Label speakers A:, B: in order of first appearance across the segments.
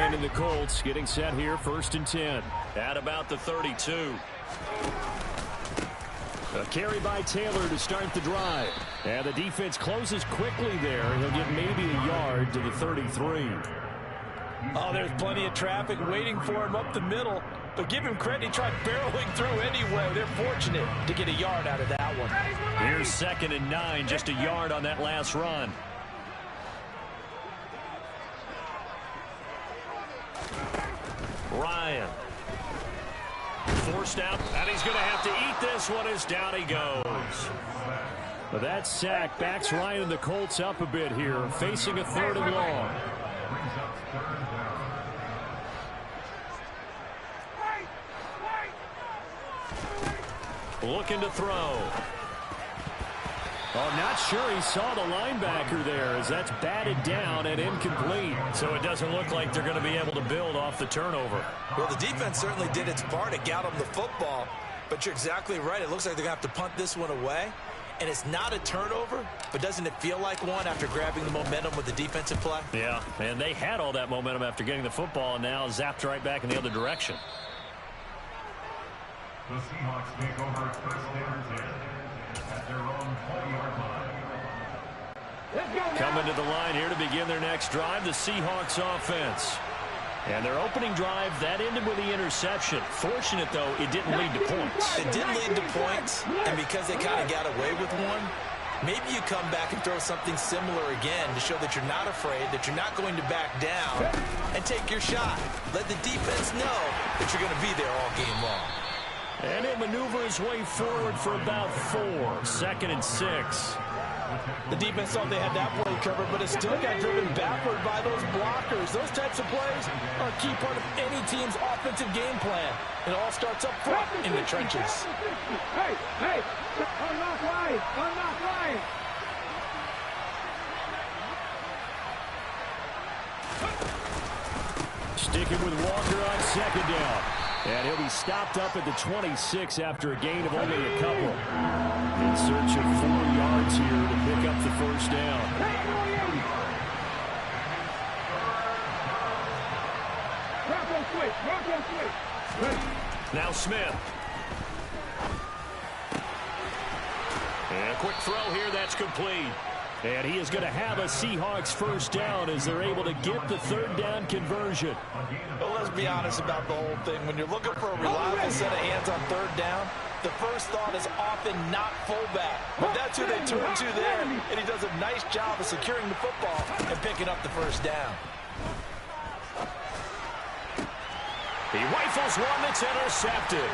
A: Ryan and the Colts getting set here, 1st and 10. At about the 32. A carry by Taylor to start the drive. And the defense closes quickly there. He'll get maybe a yard to the 33.
B: Oh, there's plenty of traffic waiting for him up the middle. But give him credit, he tried barreling through anyway. They're fortunate to get a yard out of that one.
A: Here's 2nd and 9, just a yard on that last run. Ryan. Forced out, and he's going to have to eat this one as down he goes. But that sack backs Ryan and the Colts up a bit here, facing a 3rd and long. Looking to throw. Oh, not sure he saw the linebacker there as that's batted down and incomplete. So it doesn't look like they're going to be able to build off the turnover.
B: Well, the defense certainly did its part to get them the football. But you're exactly right. It looks like they're going to have to punt this one away. And it's not a turnover, but doesn't it feel like one after grabbing the momentum with the defensive play?
A: Yeah, and they had all that momentum after getting the football and now zapped right back in the other direction.
C: The Seahawks take over 1st and 10 at their own 20-yard line.
A: Coming to the line here to begin their next drive, the Seahawks offense. And their opening drive, that ended with the interception. Fortunate, though, it didn't lead to points.
B: It didn't lead to points, and because they kind of got away with one, maybe you come back and throw something similar again to show that you're not afraid, that you're not going to back down, and take your shot. Let the defense know that you're going to be there all game long.
A: And he'll maneuver his way forward for about 4. 2nd and 6.
B: The defense thought they had that play covered, but it still got driven backward by those blockers. Those types of plays are a key part of any team's offensive game plan. It all starts up front in the trenches.
D: Hey, unlock line, unlock line.
A: Sticking with Walker on 2nd down. And he'll be stopped up at the 26 after a gain of only a couple. In search of 4 yards here to pick up the 1st down. Now Smith. And a quick throw here, that's complete. And he is going to have a Seahawks 1st down as they're able to get the 3rd down conversion.
B: Well, let's be honest about the whole thing. When you're looking for a reliable set of hands on 3rd down, the first thought is often not fullback. But that's who they turn to there, and he does a nice job of securing the football and picking up the 1st down.
A: He rifles one that's intercepted.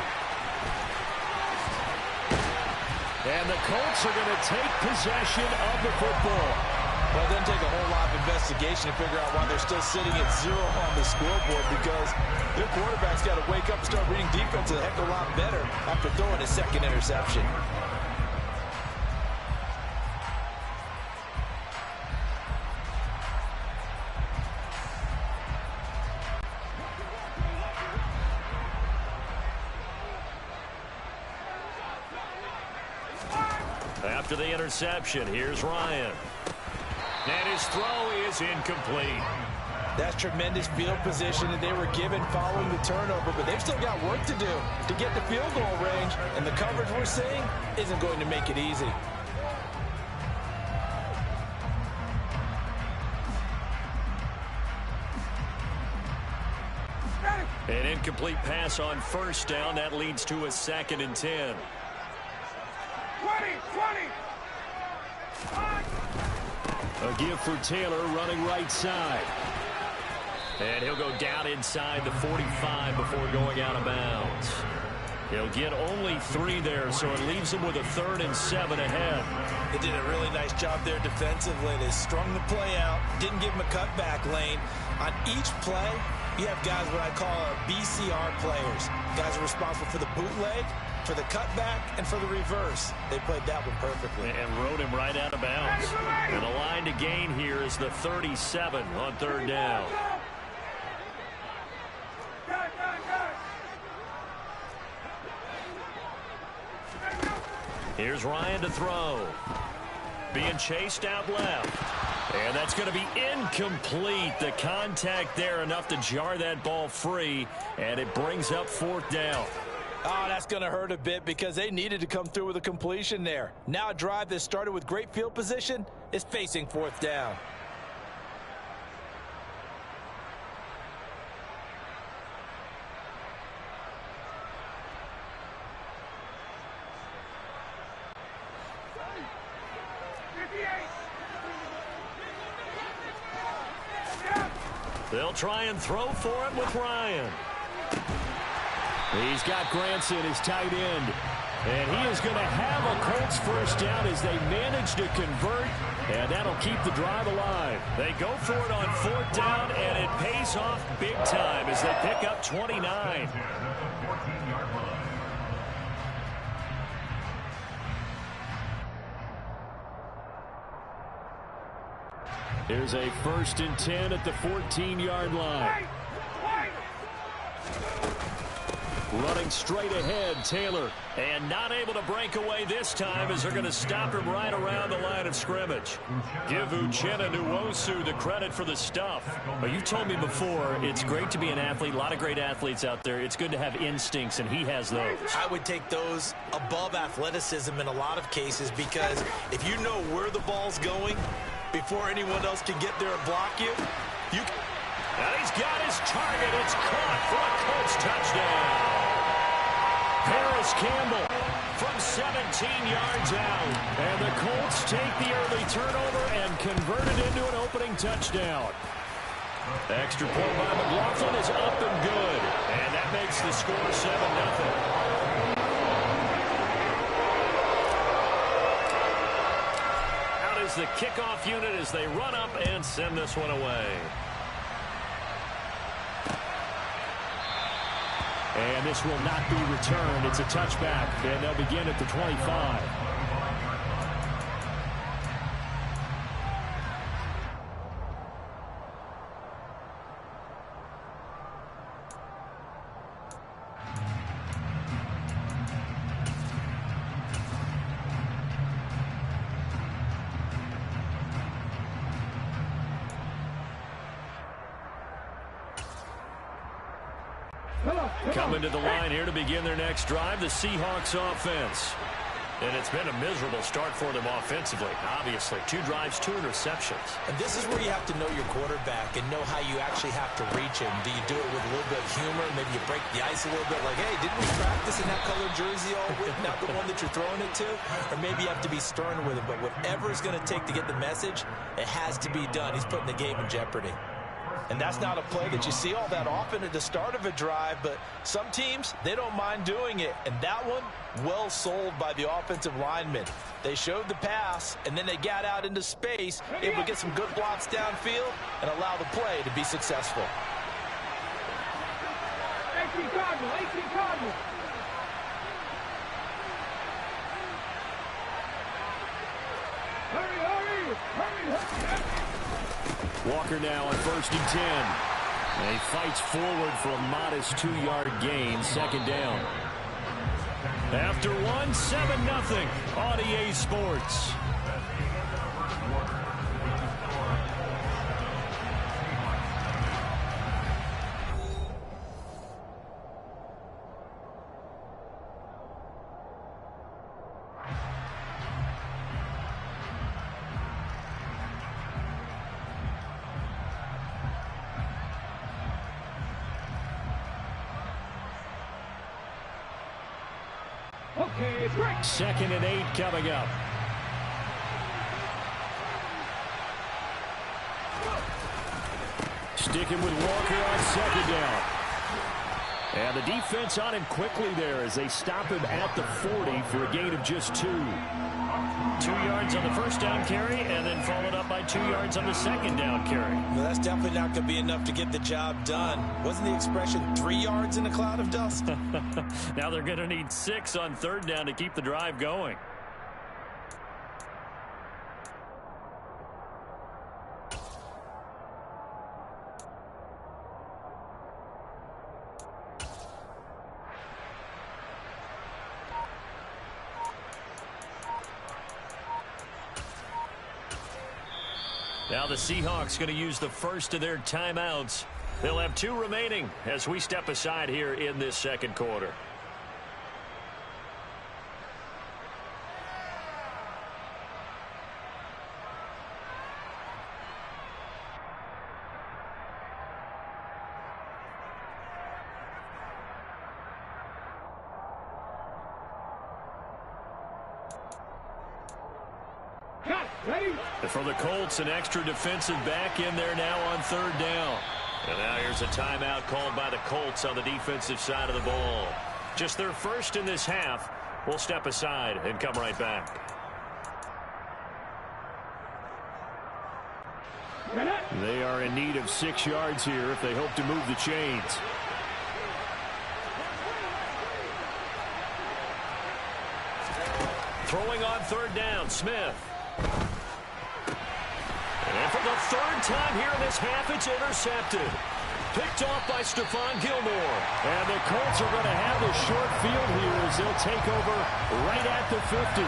A: And the Colts are going to take possession of the football.
B: Well, it doesn't take a whole lot of investigation to figure out why they're still sitting at 0 on the scoreboard, because their quarterback's got to wake up and start reading defense a heck of a lot better after throwing his 2nd interception.
A: After the interception, here's Ryan. And his throw is incomplete.
B: That's tremendous field position that they were given following the turnover, but they've still got work to do to get the field goal range, and the coverage we're seeing isn't going to make it easy.
A: An incomplete pass on 1st down. That leads to a 2nd and 10.
D: 20.
A: A give for Taylor running right side. And he'll go down inside the 45 before going out of bounds. He'll get only 3 there, so it leaves him with a 3rd and 7 ahead.
B: They did a really nice job there defensively. They strung the play out, didn't give him a cutback lane. On each play, you have guys what I call BCR players. Guys are responsible for the bootleg, for the cutback, and for the reverse. They played that one perfectly.
A: And rode him right out of bounds. And the line to gain here is the 37 on 3rd down. Here's Ryan to throw. Being chased out left. And that's going to be incomplete. The contact there enough to jar that ball free, and it brings up 4th down.
B: Oh, that's going to hurt a bit because they needed to come through with a completion there. Now a drive that started with great field position is facing 4th down.
A: They'll try and throw for it with Ryan. He's got Granson, his tight end. And he is going to have a Colts first down as they manage to convert. And that'll keep the drive alive. They go for it on 4th down, and it pays off big time as they pick up 29. Here's a 1st and 10 at the 14-yard line. Running straight ahead, Taylor. And not able to break away this time as they're going to stop him right around the line of scrimmage. Give Uchenna Nwosu the credit for the stuff. Well, you told me before, it's great to be an athlete. A lot of great athletes out there. It's good to have instincts, and he has those.
B: I would take those above athleticism in a lot of cases because if you know where the ball's going before anyone else can get there and block you,
A: now he's got his target. It's caught for a Colts touchdown. Paris Campbell from 17 yards out. And the Colts take the early turnover and convert it into an opening touchdown. Extra point by McLaughlin is up and good. And that makes the score 7-0. Out is the kickoff unit as they run up and send this one away. And this will not be returned. It's a touchback, and they'll begin at the 25. Coming to the line here to begin their next drive, the Seahawks offense. And it's been a miserable start for them offensively, obviously. 2 drives, 2 interceptions.
B: And this is where you have to know your quarterback and know how you actually have to reach him. Do you do it with a little bit of humor? Maybe you break the ice a little bit like, hey, didn't we practice in that colored jersey all week, not the one that you're throwing it to? Or maybe you have to be stern with him. But whatever it's going to take to get the message, it has to be done. He's putting the game in jeopardy. And that's not a play that you see all that often at the start of a drive, but some teams, they don't mind doing it. And that one, well sold by the offensive lineman. They showed the pass, and then they got out into space, able to get some good blocks downfield and allow the play to be successful.
D: 18 Cardinal, 18 Cardinal. Hurry, hurry, hurry, hurry.
A: Walker now on 1st and 10. And he fights forward for a modest 2-yard gain, 2nd down. After 1, 7-0 on EA Sports.
D: Okay,
A: 2nd and 8 coming up. Sticking with Walker on 2nd down. And the defense on him quickly there as they stop him at the 40 for a gain of just 2. 2 yards on the first down carry and then followed up by 2 yards on the second down carry.
B: Well, that's definitely not going to be enough to get the job done. Wasn't the expression 3 yards in a cloud of dust?
A: Now they're going to need 6 on 3rd down to keep the drive going. Now the Seahawks going to use the first of their timeouts. They'll have 2 remaining as we step aside here in this second quarter. And for the Colts, an extra defensive back in there now on 3rd down. And now here's a timeout called by the Colts on the defensive side of the ball. Just their first in this half. We'll step aside and come right back. They are in need of 6 yards here if they hope to move the chains. Throwing on 3rd down, Smith. And for the 3rd time here in this half, it's intercepted. Picked off by Stephon Gilmore. And the Colts are going to have the short field here as they'll take over right at the 50.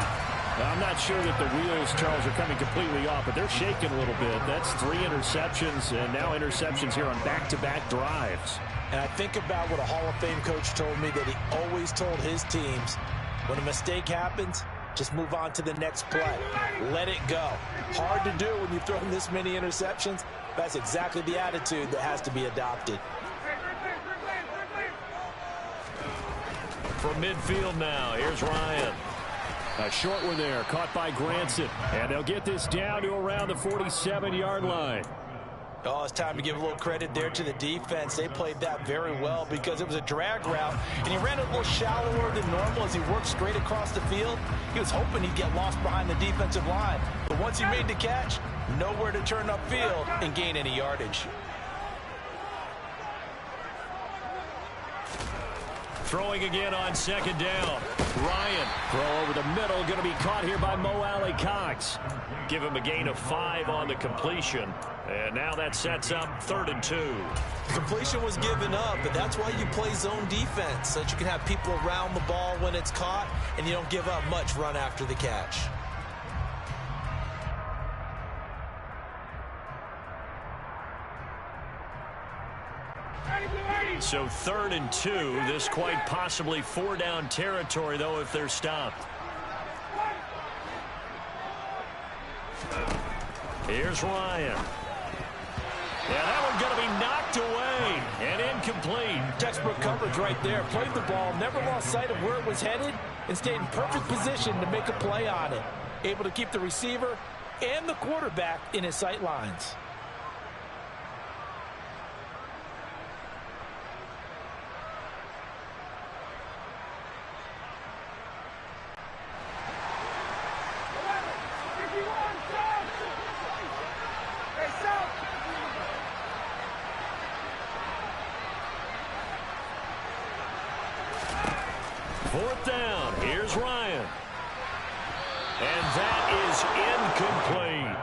A: Now, I'm not sure that the wheels, Charles, are coming completely off, but they're shaking a little bit. That's 3 interceptions, and now interceptions here on back-to-back drives.
B: And I think about what a Hall of Fame coach told me, that he always told his teams, when a mistake happens, just move on to the next play. Let it go. Hard to do when you've thrown this many interceptions. That's exactly the attitude that has to be adopted.
A: From midfield now, here's Ryan. A short one there, caught by Granson. And they'll get this down to around the 47-yard line.
B: Oh, it's time to give a little credit there to the defense. They played that very well because it was a drag route, and he ran it a little shallower than normal as he worked straight across the field. He was hoping he'd get lost behind the defensive line. But once he made the catch, nowhere to turn upfield and gain any yardage.
A: Throwing again on 2nd down. Ryan, throw over the middle, going to be caught here by Mo Alley-Cox. Give him a gain of 5 on the completion. And now that sets up 3rd and 2.
B: The completion was given up, but that's why you play zone defense, so that you can have people around the ball when it's caught, and you don't give up much run after the catch.
A: So 3rd and 2. This quite possibly 4-down territory, though, if they're stopped. Here's Ryan. Yeah, that one's going to be knocked away and incomplete.
B: Textbook coverage right there. Played the ball, never lost sight of where it was headed, and stayed in perfect position to make a play on it. Able to keep the receiver and the quarterback in his sight lines.
A: Fourth down. Here's Ryan. And that is incomplete.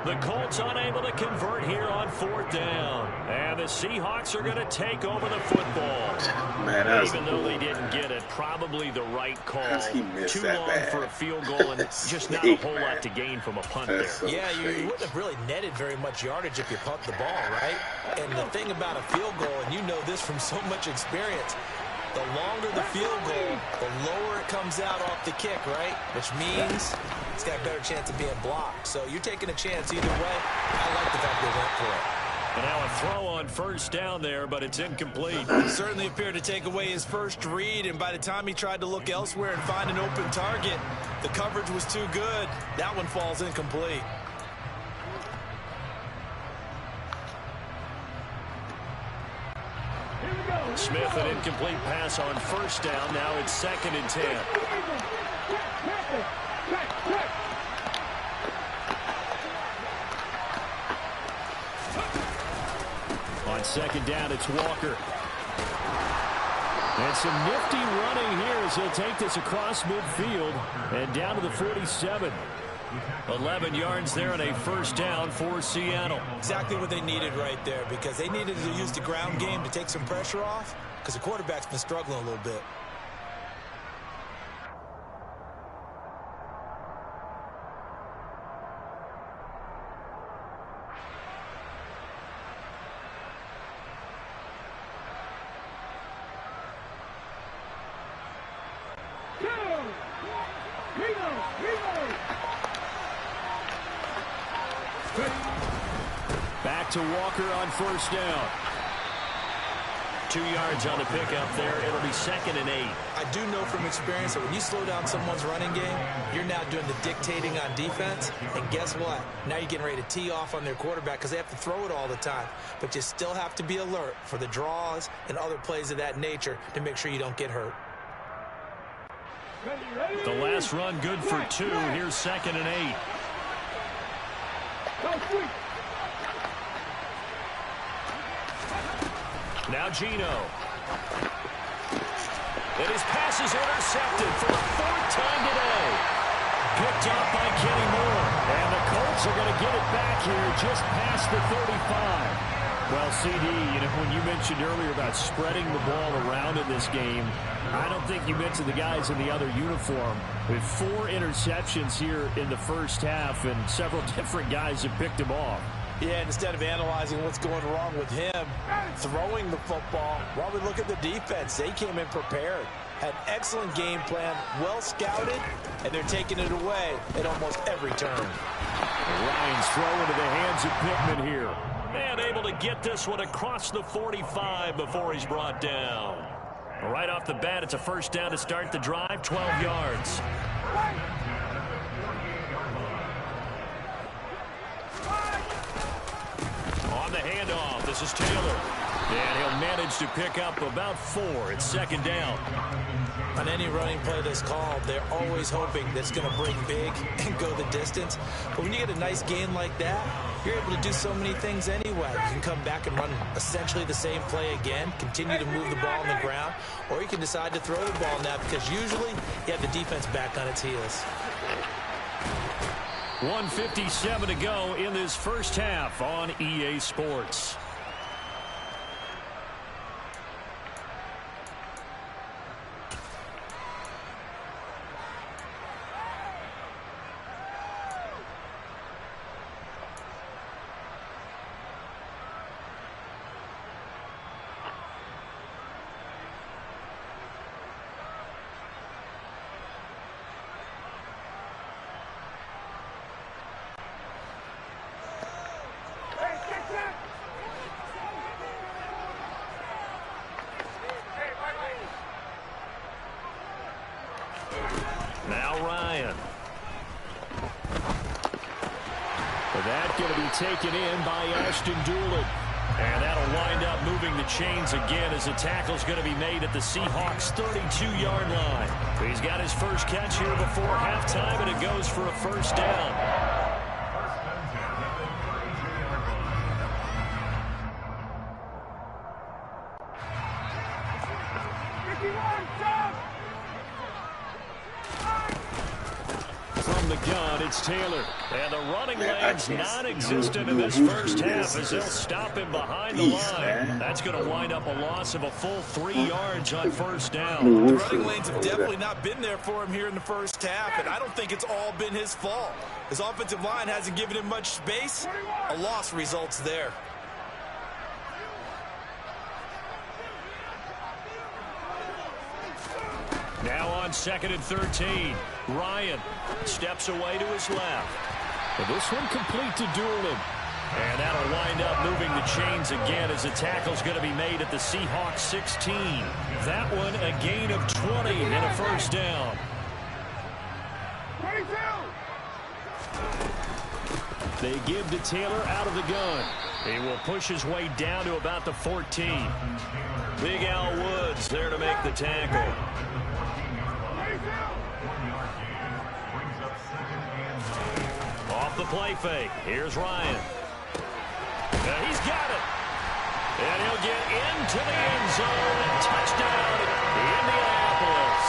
A: The Colts unable to convert here on 4th down. And the Seahawks are going to take over the football.
E: Man,
A: even though they didn't get it, probably the right call. Too long for a field goal and just not a whole lot to gain from a punt there.
B: Yeah, you wouldn't have really netted very much yardage if you punt the ball, right? And the thing about a field goal, and you know this from so much experience, the longer the field goal, the lower it comes out off the kick, right? Which means it's got a better chance of being blocked. So you're taking a chance either way. I like the fact they went for it.
A: And now a throw on 1st down there, but it's incomplete.
B: He certainly appeared to take away his first read, and by the time he tried to look elsewhere and find an open target, the coverage was too good. That one falls incomplete.
A: Smith, an incomplete pass on 1st down. Now it's 2nd and 10. On 2nd down, it's Walker. And some nifty running here as he'll take this across midfield and down to the 47. 11 yards there and a 1st down for Seattle.
B: Exactly what they needed right there, because they needed to use the ground game to take some pressure off, because the quarterback's been struggling a little bit.
A: Back to Walker on first down. 2 yards on the pickup there. It'll be 2nd and 8.
B: I do know from experience that when you slow down someone's running game, you're now doing the dictating on defense. And guess what? Now you're getting ready to tee off on their quarterback because they have to throw it all the time. But you still have to be alert for the draws and other plays of that nature to make sure you don't get hurt.
A: The last run good for 2. Here's 2nd and 8. Now Gino. And his pass is intercepted for the 4th time today. Picked up by Kenny Moore. And the Colts are going to get it back here just past the 35. Well, CD, when you mentioned earlier about spreading the ball around in this game, I don't think you mentioned the guys in the other uniform. With 4 interceptions here in the first half, and several different guys have picked him off.
B: Yeah, instead of analyzing what's going wrong with him throwing the football, while we look at the defense, they came in prepared. Had an excellent game plan, well scouted, and they're taking it away at almost every turn.
A: Ryan's throw into the hands of Pittman here. And able to get this one across the 45 before he's brought down. Right off the bat, it's a first down to start the drive, 12 yards. On the handoff, this is Taylor. And he'll manage to pick up about 4. It's 2nd down.
B: On any running play that's called, they're always hoping that's going to break big and go the distance. But when you get a nice gain like that, you're able to do so many things anyway. You can come back and run essentially the same play again, continue to move the ball on the ground, or you can decide to throw the ball now because usually you have the defense back on its heels.
A: 1:57 to go in this first half on EA Sports. Now Ryan. That going to be taken in by Ashton Doolin. And that'll wind up moving the chains again as the tackle's going to be made at the Seahawks' 32-yard line. He's got his first catch here before halftime, and it goes for a first down. From the gun, it's Taylor. And the running lane's non-existent in this first half as they'll stop him behind the line. That's going to wind up a loss of a full 3 yards on first down.
B: The running lanes have definitely not been there for him here in the first half, and I don't think it's all been his fault. His offensive line hasn't given him much space. A loss results there.
A: Now on 2nd and 13. Ryan steps away to his left. But this one complete to Doolin. And that'll wind up moving the chains again as the tackle's going to be made at the Seahawks 16. That one a gain of 20 and a first down.
D: 22.
A: They give to Taylor out of the gun. He will push his way down to about the 14. Big Al Woods there to make the tackle. Off the play fake. Here's Ryan. He's got it. And he'll get into the end zone. Touchdown, Indianapolis.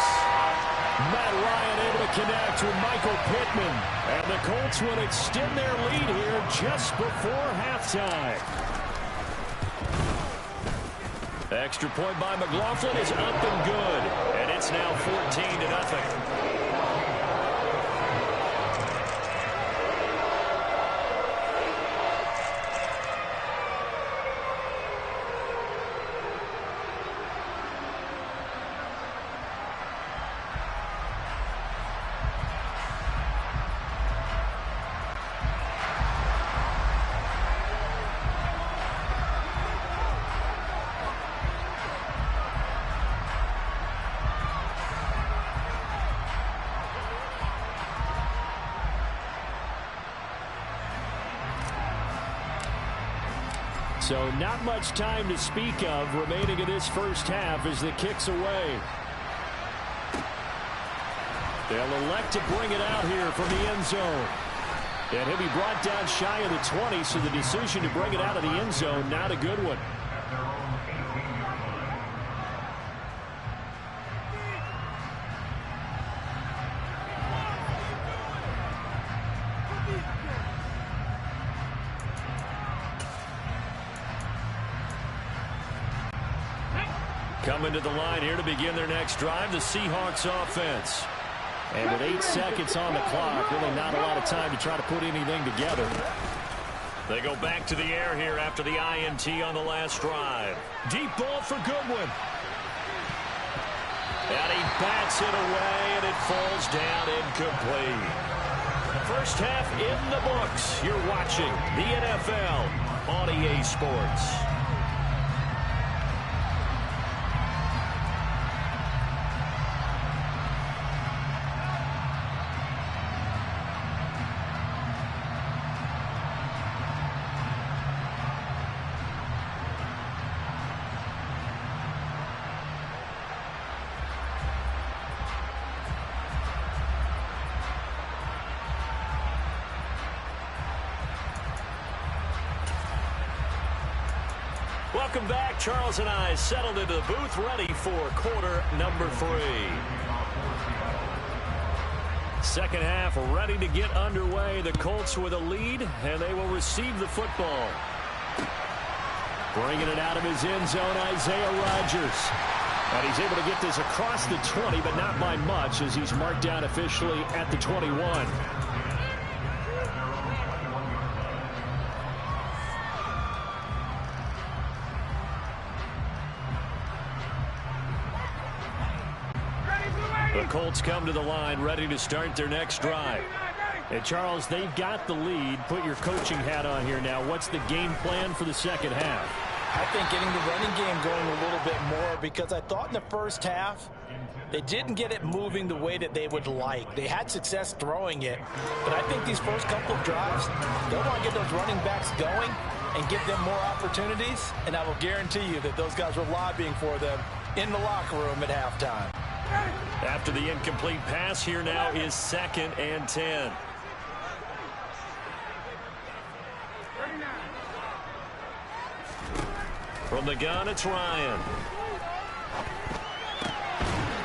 A: Matt Ryan able to connect with Michael Pittman. And the Colts will extend their lead here just before halftime. Extra point by McLaughlin is up and good. And it's now 14-0. So not much time to speak of remaining in this first half as the kick's away. They'll elect to bring it out here from the end zone. And he'll be brought down shy of the 20, so the decision to bring it out of the end zone, not a good one. Coming to the line here to begin their next drive, the Seahawks offense. And with 8 seconds on the clock, really not a lot of time to try to put anything together. They go back to the air here after the INT on the last drive. Deep ball for Goodwin. And he bats it away, and it falls down incomplete. First half in the books. You're watching the NFL on EA Sports. Welcome back. Charles and I settled into the booth, ready for quarter number 3. Second half ready to get underway. The Colts with a lead, and they will receive the football. Bringing it out of his end zone, Isaiah Rodgers. And he's able to get this across the 20, but not by much, as he's marked down officially at the 21. The Colts come to the line ready to start their next drive. And Charles, they've got the lead. Put your coaching hat on here now. What's the game plan for the second half?
B: I think getting the running game going a little bit more, because I thought in the first half they didn't get it moving the way that they would like. They had success throwing it, but I think these first couple of drives, they'll want to get those running backs going and give them more opportunities, and I will guarantee you that those guys were lobbying for them in the locker room at halftime.
A: After the incomplete pass, here now is 2nd and 10. From the gun, it's Ryan.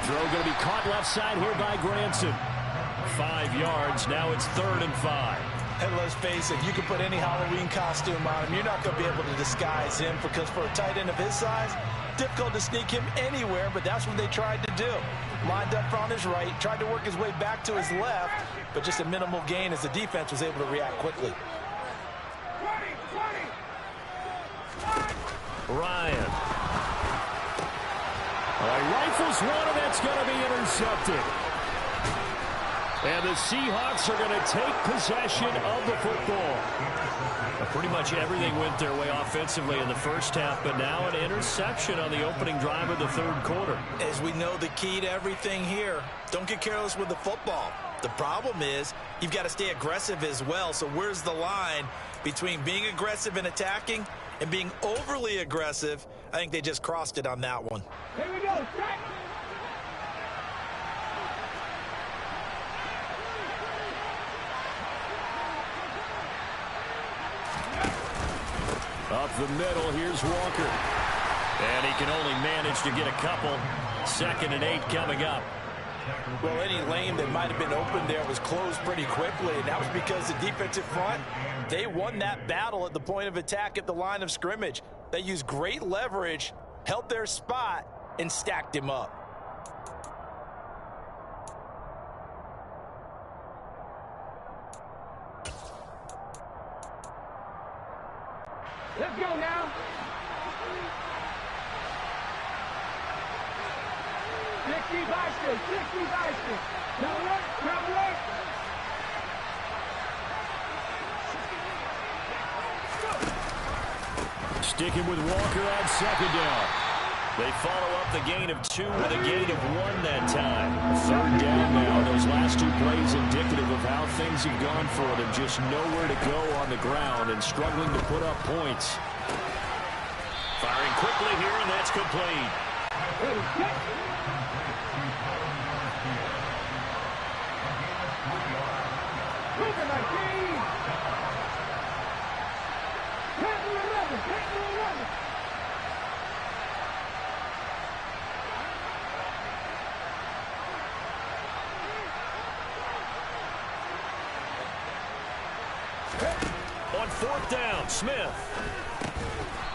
A: Throw going to be caught left side here by Granson. 5 yards. Now it's 3rd and 5.
B: And let's face it, you can put any Halloween costume on him. You're not going to be able to disguise him, because for a tight end of his size, difficult to sneak him anywhere, but that's what they tried to do. Lined up on his right, tried to work his way back to his left, but just a minimal gain as the defense was able to react quickly.
A: Ryan. He rifles one, and that's going to be intercepted. And the Seahawks are going to take possession of the football. Pretty much everything went their way offensively in the first half, but now an interception on the opening drive of the 3rd quarter.
B: As we know, the key to everything here, don't get careless with the football. The problem is you've got to stay aggressive as well. So where's the line between being aggressive and attacking and being overly aggressive? I think they just crossed it on that one.
D: Here we go. Strike.
A: Up the middle, here's Walker. And he can only manage to get a couple. 2nd and 8 coming up.
B: Well, any lane that might have been open there was closed pretty quickly, and that was because the defensive front, they won that battle at the point of attack at the line of scrimmage. They used great leverage, held their spot, and stacked him up.
D: Let's go now. 60 by 6, 60 by 6. Now look, now look.
A: Sticking with Walker on 2nd down. They follow up the gain of 2 with a gain of 1 that time. 3rd down now. Those last 2 plays indicative of how things have gone for them. Just nowhere to go on the ground and struggling to put up points. quickly here, and that's complete. On fourth down, Smith.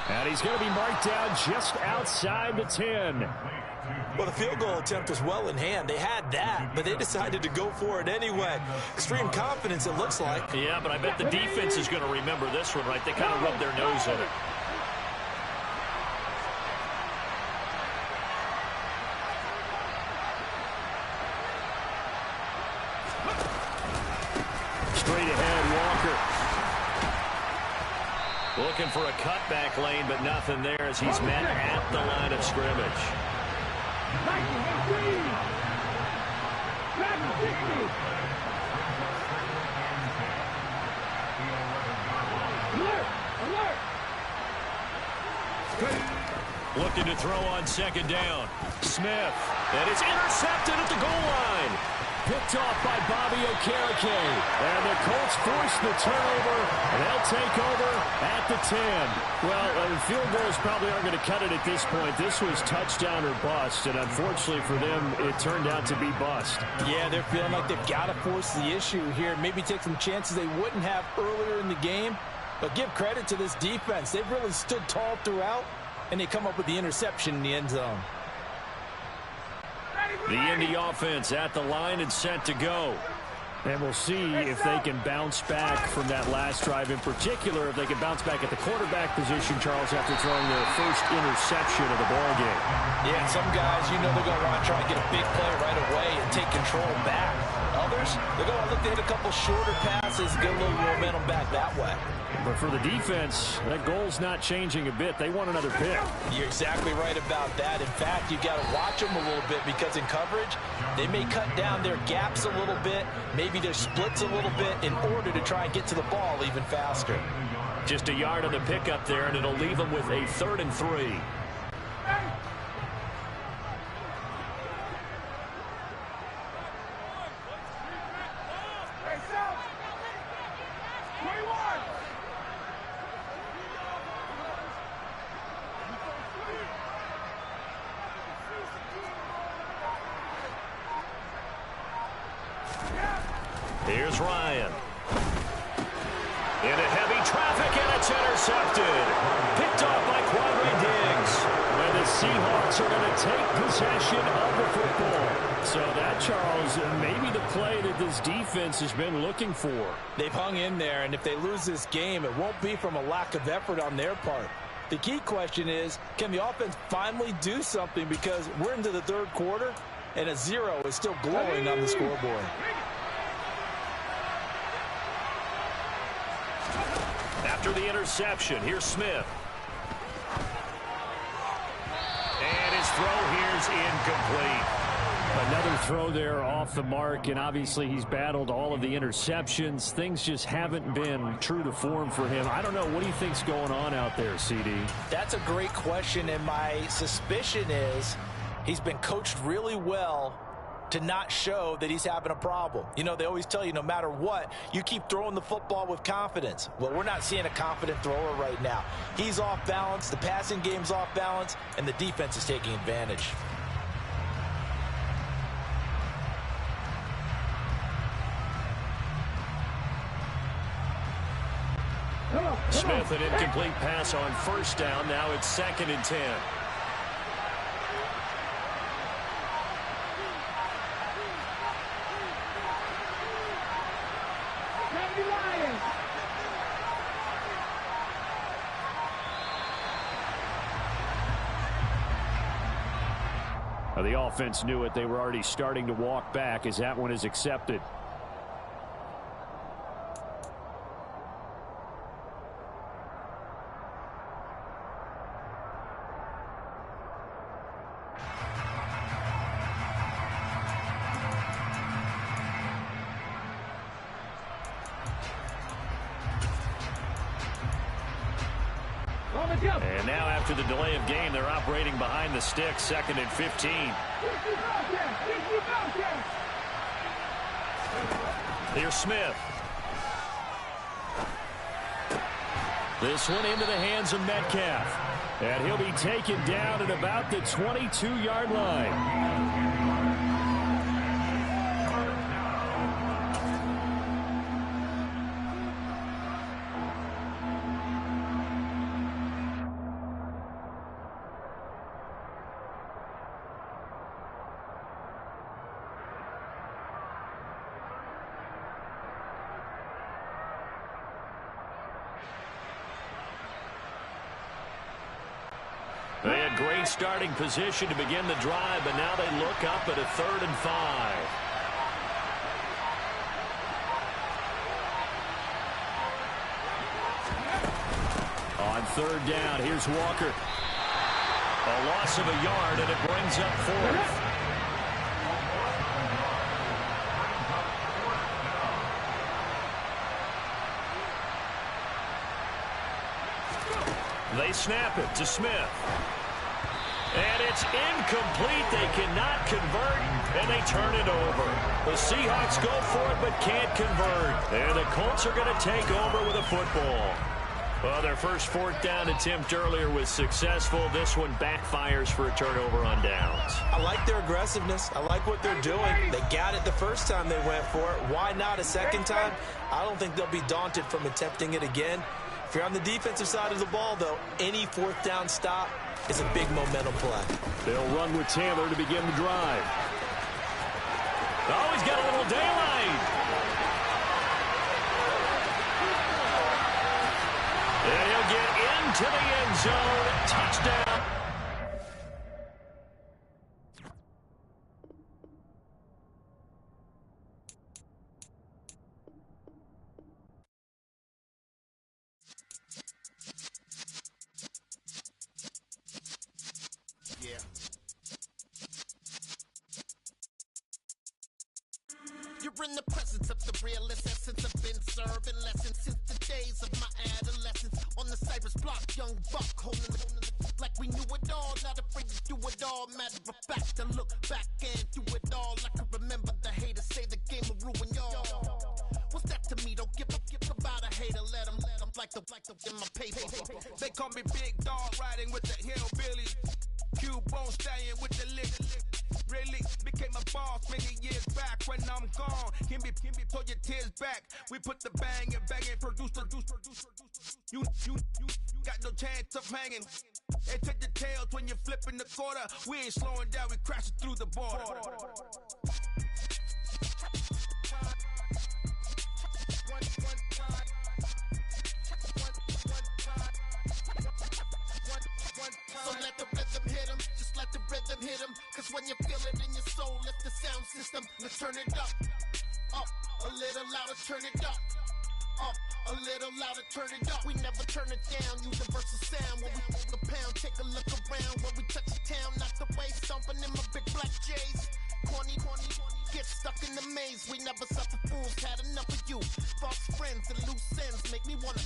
A: And he's going to be marked down just outside the 10.
B: Well, the field goal attempt was well in hand. They had that, but they decided to go for it anyway. Extreme confidence, it looks like.
A: Yeah, but I bet the defense is going to remember this one, right? They kind of rubbed their nose in it. Straight ahead, Walker. Looking for a cutback lane, but nothing there as he's met at the line of scrimmage. Looking to throw on second down. Smith. And it's intercepted at the goal line. Picked off by Bobby Okereke. And the Colts force the turnover. And they'll take over at the 10. Well, field goals probably aren't going to cut it at this point. This was touchdown or bust. And unfortunately for them, it turned out to be bust.
B: Yeah, they're feeling like they've got to force the issue here. Maybe take some chances they wouldn't have earlier in the game. But give credit to this defense. They've really stood tall throughout. And they come up with the interception in the end zone.
A: The Indy offense at the line and set to go. And we'll see if they can bounce back from that last drive in particular, if they can bounce back at the quarterback position, Charles, after throwing their first interception of the ballgame.
B: Yeah, some guys, you know they're going to want to try and get a big play right away and take control back. Others, they're going to look to hit a couple shorter passes, get a little momentum back that way.
A: But for the defense, that goal's not changing a bit. They want another pick.
B: You're exactly right about that. In fact, you've got to watch them a little bit because in coverage, they may cut down their gaps a little bit, maybe their splits a little bit in order to try and get to the ball even faster.
A: Just a yard on the pickup there, and it'll leave them with a 3rd and 3. Here's Ryan. Into heavy traffic, and it's intercepted. Picked off by Quadre Diggs. And the Seahawks are going to take possession of the football. So that, Charles, maybe the play that this defense has been looking for.
B: They've hung in there, and if they lose this game, it won't be from a lack of effort on their part. The key question is, can the offense finally do something? Because we're into the 3rd quarter, and a 0 is still glowing on the scoreboard.
A: After the interception, here's Smith. And his throw here's incomplete. Another throw there off the mark, and obviously he's battled all of the interceptions. Things just haven't been true to form for him. I don't know. What do you think's going on out there, CD?
B: That's a great question, and my suspicion is he's been coached really well to not show that he's having a problem. You know, they always tell you no matter what, you keep throwing the football with confidence. Well, we're not seeing a confident thrower right now. He's off balance, the passing game's off balance, and the defense is taking advantage.
A: Smith, an incomplete pass on 1st down. Now it's 2nd and 10. The offense knew it. They were already starting to walk back as that one is accepted.
D: Number
A: And now after the delay of game, they're operating behind the sticks, 2nd and 15. Here's Smith. This one into the hands of Metcalf. And he'll be taken down at about the 22-yard line. They had great starting position to begin the drive, but now they look up at a 3rd and 5. On 3rd down, here's Walker. A loss of a yard, and it brings up 4th. They snap it to Smith. And it's incomplete. They cannot convert, and they turn it over. The Seahawks go for it but can't convert. And the Colts are going to take over with a football. Well, their first 4th down attempt earlier was successful. This one backfires for a turnover on downs.
B: I like their aggressiveness. I like what they're doing. They got it the first time they went for it. Why not a second time? I don't think they'll be daunted from attempting it again. If you're on the defensive side of the ball, though, any 4th down stop is a big momentum play.
A: They'll run with Taylor to begin the drive. Oh, he's got a little daylight. And he'll get into the end zone. Touchdown.
E: You're in the presence of the realest essence. I've been serving lessons since the days of my adolescence. On the Cypress block, young buck holding the like we knew it all. Not afraid to do it all. Matter of fact, to look back and do it all. I can remember the haters say the game will ruin y'all. What's that to me? Don't give about a hater. Let them like the in my paper.
F: They call me Big Dog, riding with the hillbillies. Q-Bone stallion with the lick. Really became a boss many years back. When I'm gone, can be pull your tears back. We put the bang and bang and produce. You got no chance of hanging. They take the tails when you're flipping the quarter. We ain't slowing down, we crashing through the border.
E: So let the rhythm hit him, just let the rhythm hit him. Cause when you feel it in your soul, lift the sound system, let's turn it up. Up, a little louder, turn it up. Up, a little louder, turn it up. We never turn it down, universal sound. When we move the pound, take a look around. When we touch the town, not the way, stomping in my big black J's. Corny, get stuck in the maze. We never suffer fools, had enough of you. False friends and loose ends make me wanna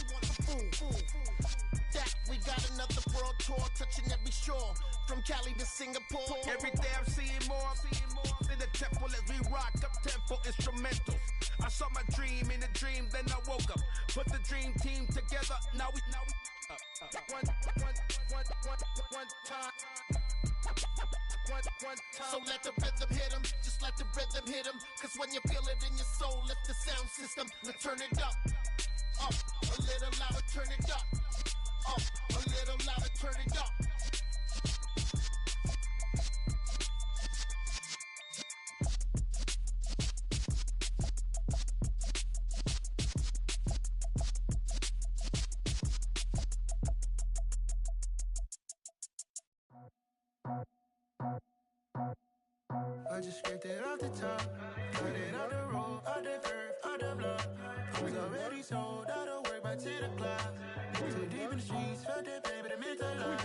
E: fool. That we got another world tour, touching every shore, from Cali to Singapore.
F: Every day I'm seeing more in the temple as we rock up tempo instrumentals. I saw my dream in a dream, then I woke up. Put the dream team together. Now we one time.
E: So let the rhythm hit him, just let the rhythm hit him. Cause when you feel it in your soul, lift the sound system, let's turn it up. Up, a little louder, turn it up. Up, a little louder, turn it up.
G: I just scraped it off the top, cut it out the road, out the curve, out the block. It was already sold, out of work by 10 o'clock. Too deep in the streets, felt that baby, that meant a lot.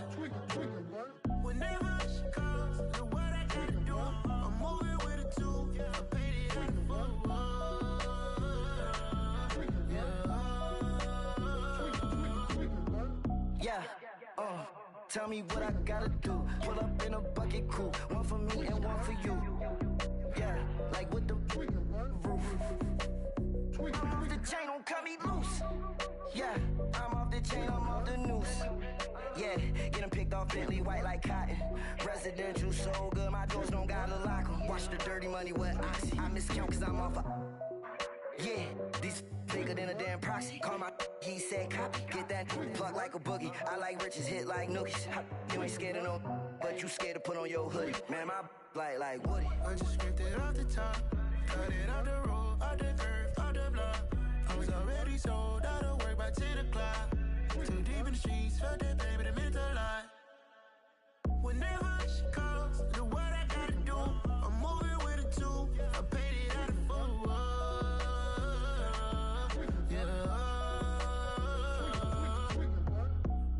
G: Whenever she calls, look what I gotta do. I'm moving with a two, I paid it in full. Yeah.
H: Tell me what I gotta do. Pull up in a bucket crew, one for me and one for you. Yeah, like with the roof. I'm off the chain, don't cut me loose. Yeah, I'm off the chain, I'm off the noose. Yeah, getting picked off Bentley, white like cotton. Residential so good, my doors don't gotta lock 'em. Watch the dirty money with oxy. I miscount cause I'm off a... Yeah, these bigger than a damn proxy. Call my he said copy. Get that plug like a boogie. I like riches, hit like nookies. You ain't scared of no, but you scared to put on your hoodie. Man, my like Woody.
G: I just scraped it off the top, cut it off the road, off the curve, off the block. I was already sold out of work by 10 o'clock. Too deep in the streets, felt that baby, that meant a lot. Whenever she calls, do what I gotta do. I'm moving with a two, I paid it out of full. Yeah.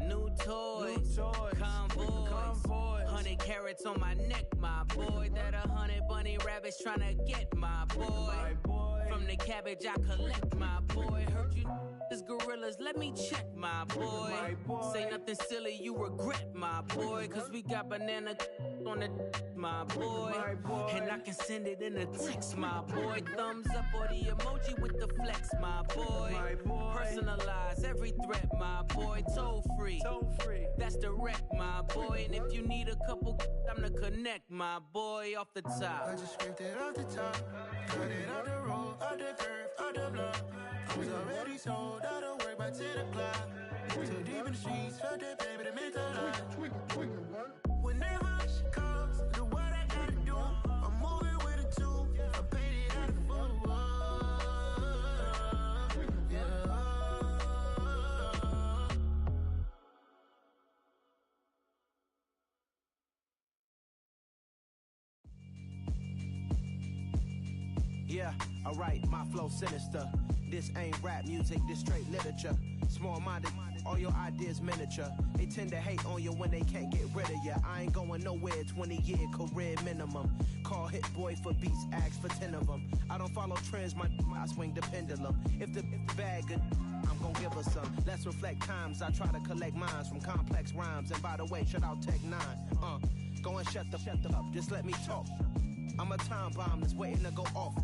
I: New toys, convoys, 100 carats on my neck, my boy. That 100 bunny rabbits tryna get my boy. From the cabbage I collect, my boy. Heard you is gorillas, let me check, my boy. Say nothing silly, you regret, my boy. Cause we got banana on the my boy. And I can send it in a text, my boy. Thumbs up or the emoji with the flex, my boy. Personalize every threat, my boy. Toll free, that's direct, my boy. And if you need a couple, I'm the connect, my boy. Off the top,
G: I just scraped it off the top, cut it off the road, off the curve, off the block. I was already sold out of work by 10 o'clock. Too deep in the streets, felt that baby, that meant a lot. Whenever she calls, do what I gotta do. I'm moving with a two, I paid it out of full. Yeah.
J: Yeah, alright, my flow sinister. This ain't rap music, this straight literature. Small-minded, all your ideas miniature. They tend to hate on you when they can't get rid of you. I ain't going nowhere, 20-year career minimum. Call Hit Boy for beats, ask for 10 of them. I don't follow trends, I swing the pendulum. If the bag good, I'm gon' give her some. Let's reflect times, I try to collect minds from complex rhymes. And by the way, shout out Tech 9. Go and shut the up, just let me talk. I'm a time bomb that's waiting to go off.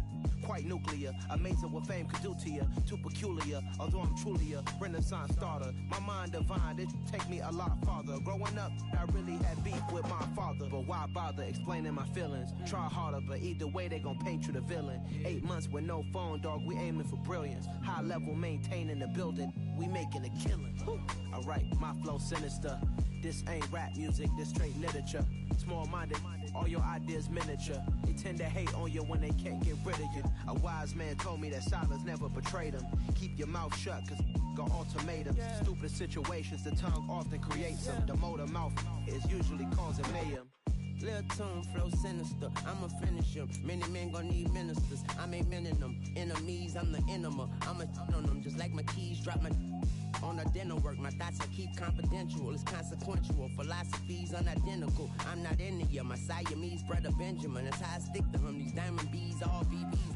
J: Quite nuclear, amazing what fame could do to you. Too peculiar, although I'm truly a renaissance starter. My mind divine, it take me a lot farther. Growing up, I really had beef with my father. But why bother explaining my feelings? Try harder, but either way they gon' paint you the villain. 8 months with no phone, dog, we aiming for brilliance. High level maintaining the building, we making a killing. Alright, my flow sinister. This ain't rap music, this straight literature. Small-minded, all your ideas miniature. They tend to hate on you when they can't get rid of you. A wise man told me that silence never betrayed him. Keep your mouth shut, cause got ultimatums. Stupid situations, the tongue often creates them. The motor mouth is usually causing mayhem.
K: Lil' tune, flow sinister, I'ma finish him. Many men gon' need ministers, I'm aiming them. Enemies, I'm the enema. I'ma on them, just like my keys, drop my on the dinner work. My thoughts I keep confidential, it's consequential. Philosophies unidentical, I'm not into you. My Siamese brother Benjamin, that's how I stick to him. These diamond bees, all BBs,